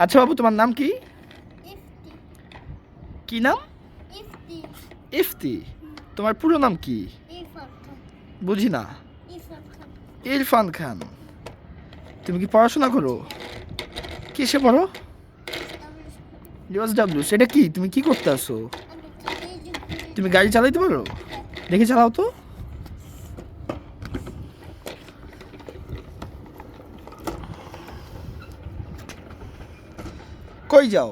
আচ্ছা বাবু, তোমার নাম কি? ইফতি। কি নাম? ইফতি। ইফতি। তোমার পুরো নাম কি? ইরফান খান। বুঝি না। ইরফান খান। ইরফান খান। তুমি কি পড়াশোনা করো? কিসে পড়ো? ইউএসডব্লিউ। সেটা কি? তুমি কি করতে আসো? তুমি গাড়ি চালাইতে পারো? দেখে চালাও তো। কই যাও?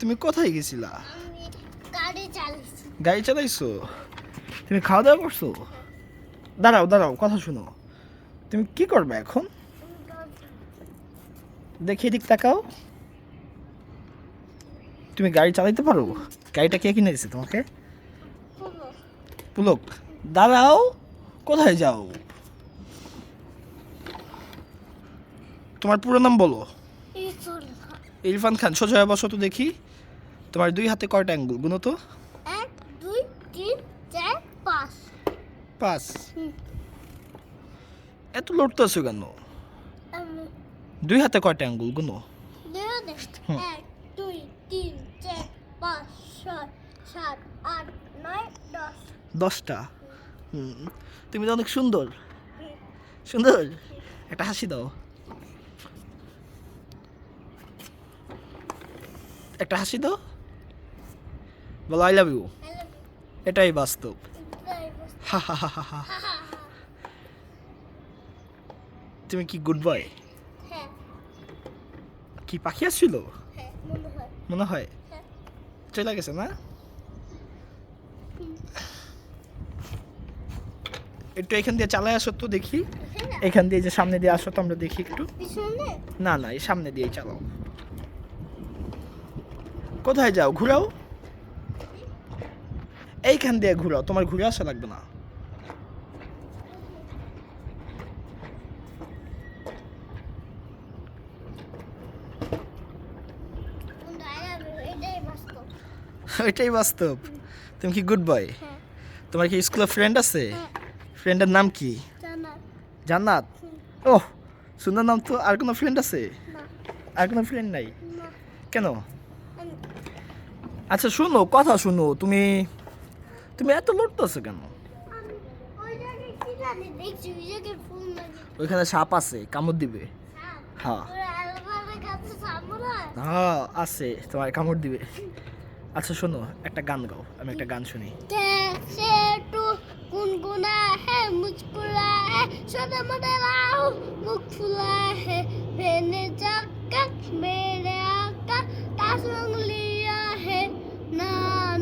তুমি কোথায় গেছিলা? আমি গাড়ি চালাচ্ছি। গাড়ি চালাইছো? তুমি খাওয়া দাওয়া করছো? দাঁড়াও দাঁড়াও, কথা শুনো। তুমি কি করবে এখন? দেখি এদিক তাকাও। তুমি গাড়ি চালাইতে পারো? গাড়িটা কে কিনে দিছে তোমাকে? পুলক। দাঁড়াও, কোথায় যাও? তোমার পুরো নাম বলো। ইরফান খান। ইরফান খান। সোজা হয়ে বসো তো দেখি। তোমার দুই হাতে কয়টা আঙ্গুল গুনো তো? 1 2 3 4 5। 5। এত লড়তেছো কেন? আমি দুই হাতে কয়টা আঙ্গুল গুনো? 1 2 3 4 5 6 7 8 9 10। 10টা। তুমি তো অনেক সুন্দর। সুন্দর। একটা হাসি দাও। একটা হাসি দাও। বলো আই লাভ ইউ। এটাই বাস্তব। হা হা হা হা হা। তুমি কি গুড বয়? হ্যাঁ কি পাখি আসছিল? হ্যাঁ মনে হয়। মনে হয়। হ্যাঁ। চলে গেছে না? একটু এখান দিয়ে চালায় আসো তো দেখি। এখান দিয়ে যে সামনে দিয়ে আসো তো আমরা দেখি একটু। পিছনে না না, এই সামনে দিয়ে চালাও। কোথায় যাও? ঘুরাও। এইখান দিয়ে ঘুরাও, তোমার ঘুরে আসা লাগবে না। এটাই বাস্তব। এটাই বাস্তব। তুমি কি গুড বয়? হ্যাঁ তোমার কি স্কুলে ফ্রেন্ড আছে? হ্যাঁ ফ্রেন্ডের নাম কি? জানা জান্নাত। ওহ, সুন্দর নাম তো। আর কোনো ফ্রেন্ড আছে? না আর কোনো ফ্রেন্ড নাই? না কেন? আমি আচ্ছা শোনো, কথা শোনো। তুমি তুমি এত লড়তেছো কেন? আমি ওই জায়গায় কি জানি দেখছি ওই জায়গায় ফুল লাগে। ওইখানে সাপ আছে, কামড় দিবে। হ্যাঁ ওরা আলমারির কাছে সামনে হ্যাঁ আছে, তোমার কামড় দিবে। আচ্ছা শোনো, একটা গান গাও, আমি একটা গান শুনি। कैसे तू गुनगुना है मुस्कुरा है छोटे मोटे राह मुख फुला है मैंने जाकर मेरे आका तासंग लिया है ना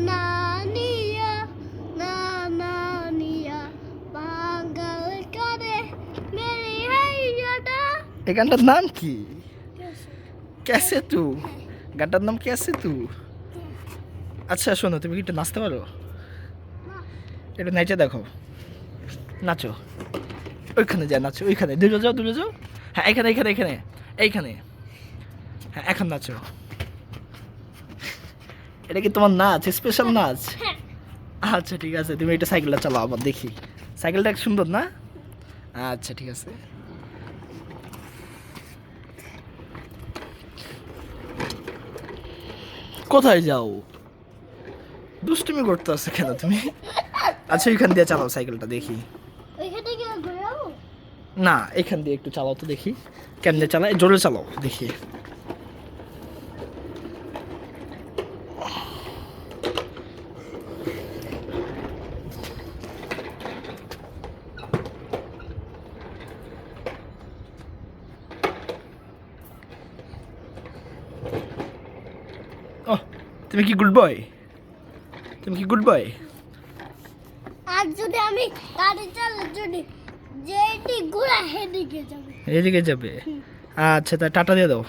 ना निया ना ना निया पागल करे मेरी हैया এই গানটার নাম কি? ক্যাসে তু। গানটার নাম ক্যাসে তু। আচ্ছা শোনো, তুমি কি একটু নাচতে পারো? একটু নাচে দেখো। নাচো। ওইখানে যা নাচো, ওইখানে দূরে যাও, দূরে যাও। হ্যাঁ এখানে এখানে এখানে এইখানে। হ্যাঁ এখন নাচো। এটা কি তোমার নাচ, স্পেশাল নাচ? আচ্ছা ঠিক আছে, তুমি এটা সাইকেলটা চালাও আবার দেখি। সাইকেলটা সুন্দর না? আচ্ছা ঠিক আছে। কোথায় যাও? দুষ্টুমি করতে আসছে কেন তুমি? আচ্ছা এখান দিয়ে চালাও সাইকেলটা দেখি। ওইখানে কি ঘোরাবো না, এখান দিয়ে একটু চালাও তো দেখি। কেমনে চালায়? জোরে চালাও দেখি। ও, তুমি কি গুড বয়? তুমি কি গুড বয়? আর যদি আমি গাড়ি চালাই যদি যেটি ঘোরা হেদিকে যাবে এদিকে যাবে? আচ্ছা তা টাটা দিয়ে দাও।